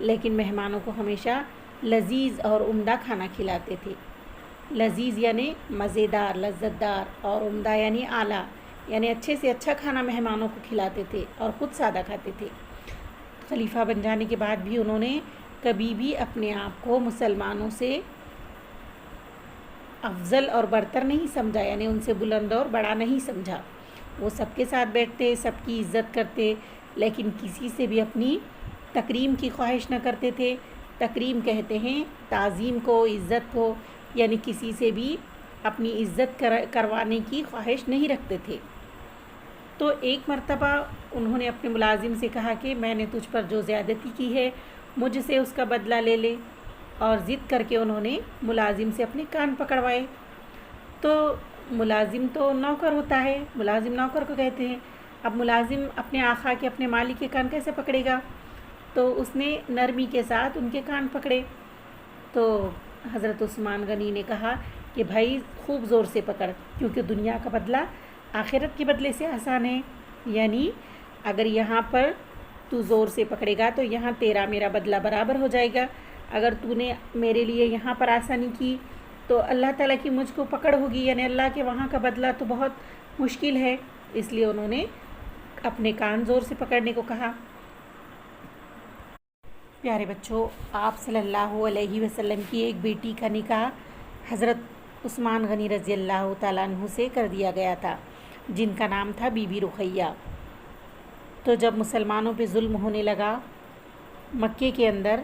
لیکن مہمانوں کو ہمیشہ لذیذ اور عمدہ کھانا کھلاتے تھے۔ لذیذ یعنی مزیدار، لذت دار، اور عمدہ یعنی اعلیٰ، یعنی اچھے سے اچھا کھانا مہمانوں کو کھلاتے تھے اور خود سادہ کھاتے تھے۔ خلیفہ بن جانے کے بعد بھی انہوں نے کبھی بھی اپنے آپ کو مسلمانوں سے افضل اور برتر نہیں سمجھا، یعنی ان سے بلند اور بڑا نہیں سمجھا۔ وہ سب کے ساتھ بیٹھتے، سب کی عزت کرتے، لیکن کسی سے بھی اپنی تکریم کی خواہش نہ کرتے تھے۔ تکریم کہتے ہیں تعظیم کو، عزت کو، یعنی کسی سے بھی اپنی عزت کروانے کی خواہش نہیں رکھتے تھے۔ تو ایک مرتبہ انہوں نے اپنے ملازم سے کہا کہ میں نے تجھ پر جو زیادتی کی ہے مجھ سے اس کا بدلہ لے لے، اور ضد کر کے انہوں نے ملازم سے اپنے کان پکڑوائے۔ تو ملازم تو نوکر ہوتا ہے، ملازم نوکر کو کہتے ہیں، اب ملازم اپنے آقا کے، اپنے مالک کے کان کیسے پکڑے گا؟ تو اس نے نرمی کے ساتھ ان کے کان پکڑے۔ تو حضرت عثمان غنی نے کہا کہ بھائی خوب زور سے پکڑ، کیونکہ دنیا کا بدلہ آخرت کے بدلے سے آسان ہے، یعنی اگر یہاں پر تو زور سے پکڑے گا تو یہاں تیرا میرا بدلہ برابر ہو جائے گا، اگر تو نے میرے لیے یہاں پر آسانی کی تو اللہ تعالیٰ کی مجھ کو پکڑ ہوگی، یعنی اللہ کے وہاں کا بدلہ تو بہت مشکل ہے۔ اس لیے انہوں نے اپنے کان زور سے پکڑنے کو کہا۔ پیارے بچوں، آپ صلی اللہ علیہ وسلم کی ایک بیٹی کا نکاح حضرت عثمان غنی رضی اللہ تعالیٰ عنہ سے کر دیا گیا تھا، جن کا نام تھا بی بی رقیہ۔ تو جب مسلمانوں پہ ظلم ہونے لگا مکے کے اندر،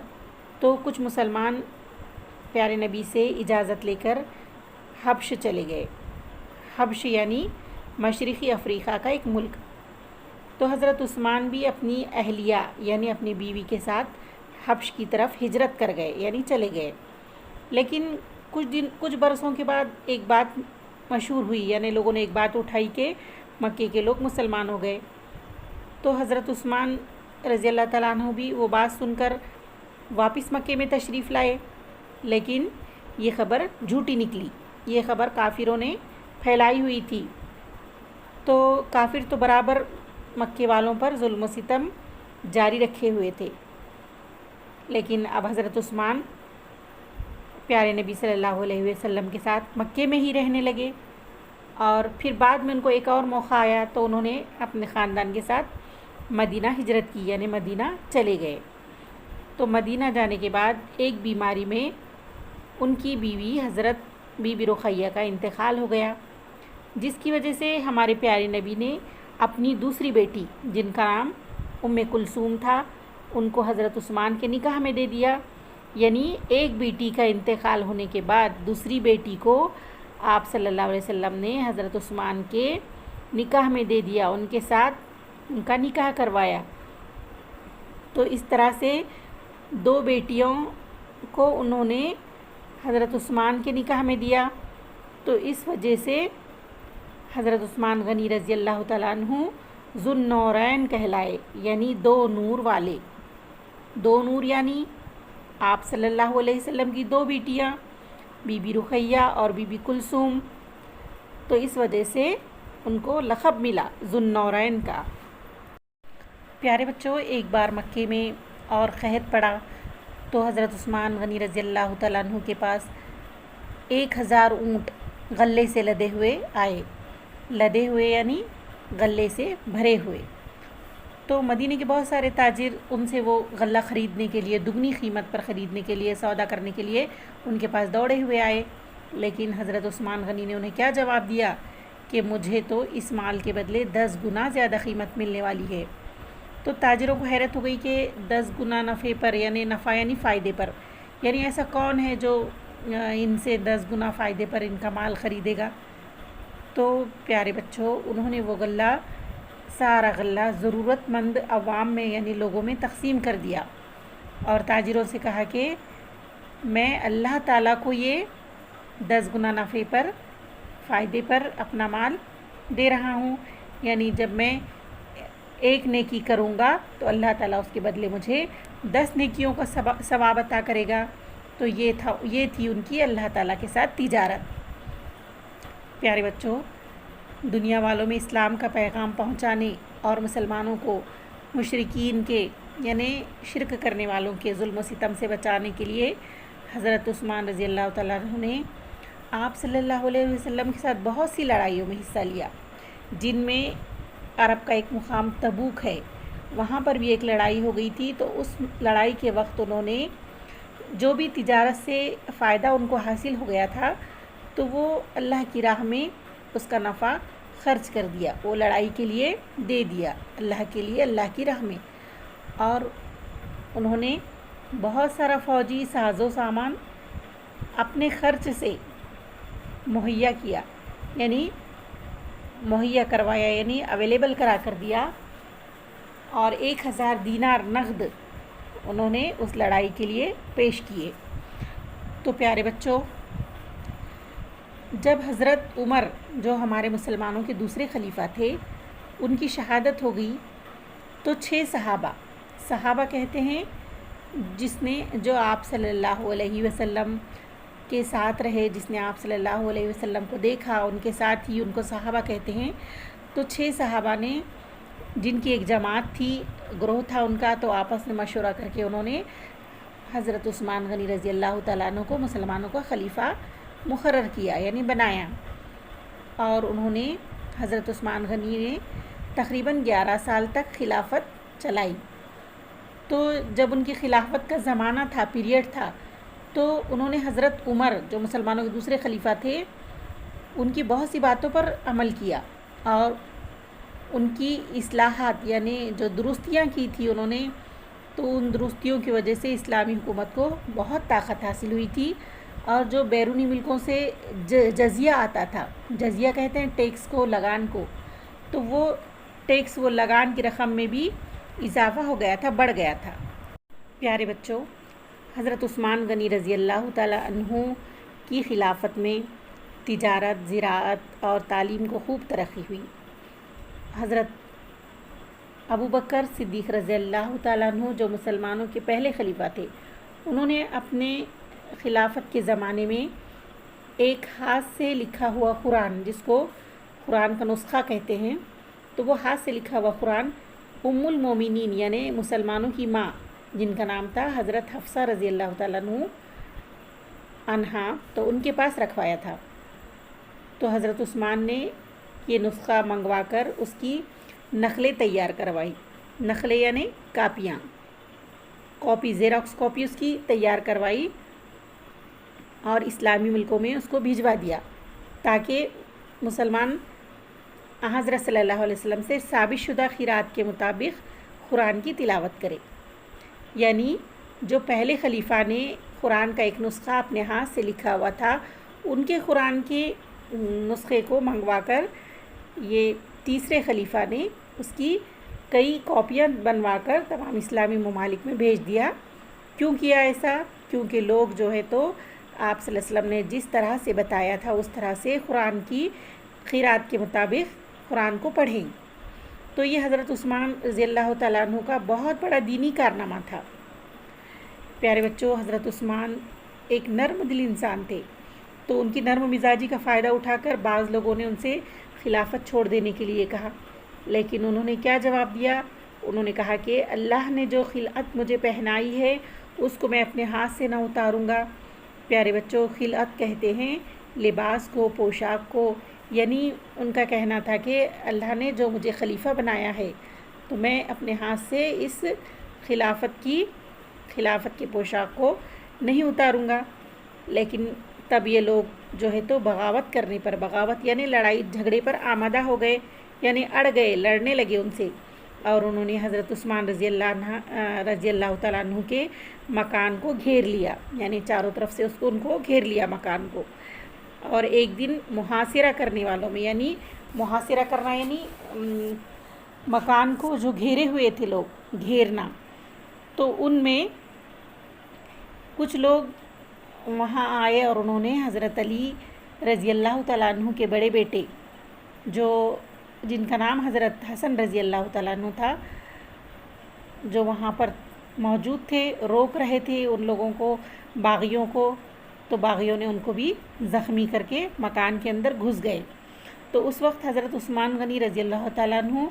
تو کچھ مسلمان پیارے نبی سے اجازت لے کر حبش چلے گئے۔ حبش یعنی مشرقی افریقہ کا ایک ملک۔ تو حضرت عثمان بھی اپنی اہلیہ یعنی اپنی بیوی کے ساتھ حبش کی طرف ہجرت کر گئے، یعنی چلے گئے۔ لیکن کچھ برسوں کے بعد ایک بات مشہور ہوئی، یعنی لوگوں نے ایک بات اٹھائی کہ مکے کے لوگ مسلمان ہو گئے۔ تو حضرت عثمان رضی اللہ تعالیٰ عنہ بھی وہ بات سن کر واپس مکے میں تشریف لائے، لیکن یہ خبر جھوٹی نکلی، یہ خبر کافروں نے پھیلائی ہوئی تھی۔ تو کافر تو برابر مکے والوں پر ظلم و ستم جاری رکھے ہوئے تھے، لیکن اب حضرت عثمان پیارے نبی صلی اللہ علیہ وسلم کے ساتھ مکے میں ہی رہنے لگے، اور پھر بعد میں ان کو ایک اور موقع آیا تو انہوں نے اپنے خاندان کے ساتھ مدینہ ہجرت کی، یعنی مدینہ چلے گئے۔ تو مدینہ جانے کے بعد ایک بیماری میں ان کی بیوی حضرت بی بی رقیہ کا انتقال ہو گیا، جس کی وجہ سے ہمارے پیارے نبی نے اپنی دوسری بیٹی، جن کا نام ام کلثوم تھا، ان کو حضرت عثمان کے نکاح میں دے دیا۔ یعنی ایک بیٹی کا انتقال ہونے کے بعد دوسری بیٹی کو آپ صلی اللہ علیہ وسلم نے حضرت عثمان کے نکاح میں دے دیا، ان کے ساتھ ان کا نکاح کروایا۔ تو اس طرح سے دو بیٹیوں کو انہوں نے حضرت عثمان کے نکاح میں دیا۔ تو اس وجہ سے حضرت عثمان غنی رضی اللہ تعالیٰ عنہ ذو النورین کہلائے، یعنی دو نور والے۔ دو نور یعنی آپ صلی اللہ علیہ وسلم کی دو بیٹیاں، بی بی رقیہ اور بی بی کلثوم، تو اس وجہ سے ان کو لقب ملا ذو النورین کا۔ پیارے بچوں، ایک بار مکے میں اور قحط پڑا تو حضرت عثمان غنی رضی اللہ تعالیٰ عنہ کے پاس 1000 اونٹ غلے سے لدے ہوئے آئے۔ لدے ہوئے یعنی غلے سے بھرے ہوئے۔ تو مدینے کے بہت سارے تاجر ان سے وہ غلہ خریدنے کے لیے، دگنی قیمت پر خریدنے کے لیے، سودا کرنے کے لیے ان کے پاس دوڑے ہوئے آئے، لیکن حضرت عثمان غنی نے انہیں کیا جواب دیا کہ مجھے تو اس مال کے بدلے 10 گنا زیادہ قیمت ملنے والی ہے۔ تو تاجروں کو حیرت ہو گئی کہ 10 گنا نفع پر، یعنی نفع یعنی فائدے پر، یعنی ایسا کون ہے جو ان سے 10 گنا فائدے پر ان کا مال خریدے گا۔ تو پیارے بچوں، انہوں نے وہ غلہ، سارا غلہ ضرورت مند عوام میں یعنی لوگوں میں تقسیم کر دیا، اور تاجروں سے کہا کہ میں اللہ تعالیٰ کو یہ 10 گنا نفع پر، فائدے پر اپنا مال دے رہا ہوں، یعنی جب میں ایک نیکی کروں گا تو اللہ تعالیٰ اس کے بدلے مجھے 10 نیکیوں کا ثواب عطا کرے گا۔ تو یہ تھی ان کی اللہ تعالیٰ کے ساتھ تجارت۔ پیارے بچوں، دنیا والوں میں اسلام کا پیغام پہنچانے اور مسلمانوں کو مشرکین کے یعنی شرک کرنے والوں کے ظلم و ستم سے بچانے کے لیے حضرت عثمان رضی اللہ تعالیٰ عنہ نے آپ صلی اللہ علیہ وسلم کے ساتھ بہت سی لڑائیوں میں حصہ لیا، جن میں عرب کا ایک مقام تبوک ہے، وہاں پر بھی ایک لڑائی ہو گئی تھی۔ تو اس لڑائی کے وقت انہوں نے جو بھی تجارت سے فائدہ ان کو حاصل ہو گیا تھا تو وہ اللہ کی راہ میں اس کا نفع خرچ کر دیا، وہ لڑائی کے لیے دے دیا اللہ کے لیے، اللہ کی راہ میں۔ اور انہوں نے بہت سارا فوجی ساز و سامان اپنے خرچ سے مہیا کیا، یعنی مہیا کروایا، یعنی اویلیبل کرا کر دیا، اور 1000 دینار نقد انہوں نے اس لڑائی کے لیے پیش کیے۔ تو پیارے بچوں، جب حضرت عمر جو ہمارے مسلمانوں کے دوسرے خلیفہ تھے ان کی شہادت ہو گئی تو 6 صحابہ کہتے ہیں جو آپ صلی اللہ علیہ وسلم کے ساتھ رہے، جس نے آپ صلی اللہ علیہ وسلم کو دیکھا، ان کے ساتھ ہی ان کو صحابہ کہتے ہیں۔ تو 6 صحابہ نے، جن کی ایک جماعت تھی، گروہ تھا ان کا، تو آپس میں مشورہ کر کے انہوں نے حضرت عثمان غنی رضی اللہ تعالیٰ عنہ کو مسلمانوں کا خلیفہ مقرر کیا، یعنی بنایا۔ اور انہوں نے حضرت عثمان غنی نے تقریباً 11 سال تک خلافت چلائی۔ تو جب ان کی خلافت کا زمانہ تھا، پیریڈ تھا، تو انہوں نے حضرت عمر جو مسلمانوں کے دوسرے خلیفہ تھے ان کی بہت سی باتوں پر عمل کیا، اور ان کی اصلاحات یعنی جو درستیاں کی تھی انہوں نے، تو ان درستیوں کی وجہ سے اسلامی حکومت کو بہت طاقت حاصل ہوئی تھی۔ اور جو بیرونی ملکوں سے جزیہ آتا تھا، جزیہ کہتے ہیں ٹیکس کو، لگان کو، تو وہ ٹیکس، وہ لگان کی رقم میں بھی اضافہ ہو گیا تھا، بڑھ گیا تھا۔ پیارے بچوں، حضرت عثمان غنی رضی اللہ تعالیٰ عنہ کی خلافت میں تجارت، زراعت اور تعلیم کو خوب ترقی ہوئی۔ حضرت ابوبکر صدیق رضی اللہ تعالیٰ عنہ جو مسلمانوں کے پہلے خلیفہ تھے، انہوں نے اپنے خلافت کے زمانے میں ایک ہاتھ سے لکھا ہوا قرآن، جس کو قرآن کا نسخہ کہتے ہیں، تو وہ ہاتھ سے لکھا ہوا قرآن ام المومنین یعنی مسلمانوں کی ماں، جن کا نام تھا حضرت حفصہ رضی اللہ تعالیٰ عنہا، تو ان کے پاس رکھوایا تھا۔ تو حضرت عثمان نے یہ نسخہ منگوا کر اس کی نقلیں تیار کروائی، نقلیں یعنی کاپیاں، کاپی، زیروکس کاپی اس کی تیار کروائی، اور اسلامی ملکوں میں اس کو بھیجوا دیا تاکہ مسلمان حضرت صلی اللہ علیہ وسلم سے ثابت شدہ قرات کے مطابق قرآن کی تلاوت کرے۔ یعنی جو پہلے خلیفہ نے قرآن کا ایک نسخہ اپنے ہاتھ سے لکھا ہوا تھا، ان کے قرآن کے نسخے کو منگوا کر یہ تیسرے خلیفہ نے اس کی کئی کاپیاں بنوا کر تمام اسلامی ممالک میں بھیج دیا۔ کیوں کیا ایسا؟ کیونکہ لوگ جو ہے تو آپ صلی اللہ علیہ وسلم نے جس طرح سے بتایا تھا اس طرح سے قرآن کی قرات کے مطابق قرآن کو پڑھیں۔ تو یہ حضرت عثمان رضی اللہ تعالیٰ عنہ کا بہت بڑا دینی کارنامہ تھا۔ پیارے بچوں، حضرت عثمان ایک نرم دل انسان تھے، تو ان کی نرم مزاجی کا فائدہ اٹھا کر بعض لوگوں نے ان سے خلافت چھوڑ دینے کے لیے کہا، لیکن انہوں نے کیا جواب دیا؟ انہوں نے کہا کہ اللہ نے جو خلعت مجھے پہنائی ہے اس کو میں اپنے ہاتھ سے نہ اتاروں گا۔ پیارے بچوں، خلعت کہتے ہیں لباس کو، پوشاک کو، یعنی ان کا کہنا تھا کہ اللہ نے جو مجھے خلیفہ بنایا ہے تو میں اپنے ہاتھ سے اس خلافت کے پوشاک کو نہیں اتاروں گا۔ لیکن تب یہ لوگ جو ہے تو بغاوت کرنے پر، بغاوت یعنی لڑائی جھگڑے پر آمادہ ہو گئے، یعنی اڑ گئے، لڑنے لگے ان سے، اور انہوں نے حضرت عثمان رضی اللہ تعالیٰ عنہ کے مکان کو گھیر لیا، یعنی چاروں طرف سے ان کو گھیر لیا مکان کو۔ اور ایک دن محاصرہ کرنے والوں میں، یعنی محاصرہ کرنا یعنی مکان کو جو گھیرے ہوئے تھے لوگ، گھیرنا، تو ان میں کچھ لوگ وہاں آئے اور انہوں نے حضرت علی رضی اللہ تعالیٰ عنہ کے بڑے بیٹے جن کا نام حضرت حسن رضی اللہ تعالیٰ عنہ تھا، جو وہاں پر موجود تھے، روک رہے تھے ان لوگوں کو، باغیوں کو، تو باغیوں نے ان کو بھی زخمی کر کے مکان کے اندر گھس گئے۔ تو اس وقت حضرت عثمان غنی رضی اللہ تعالیٰ عنہ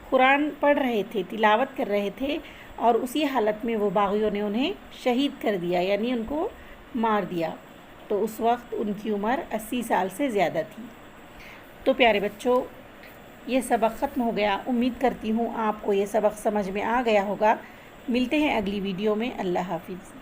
قرآن پڑھ رہے تھے، تلاوت کر رہے تھے، اور اسی حالت میں وہ باغیوں نے انہیں شہید کر دیا، یعنی ان کو مار دیا۔ تو اس وقت ان کی عمر 80 سال سے زیادہ تھی۔ تو پیارے بچوں، یہ سبق ختم ہو گیا۔ امید کرتی ہوں آپ کو یہ سبق سمجھ میں آ گیا ہوگا۔ ملتے ہیں اگلی ویڈیو میں۔ اللہ حافظ۔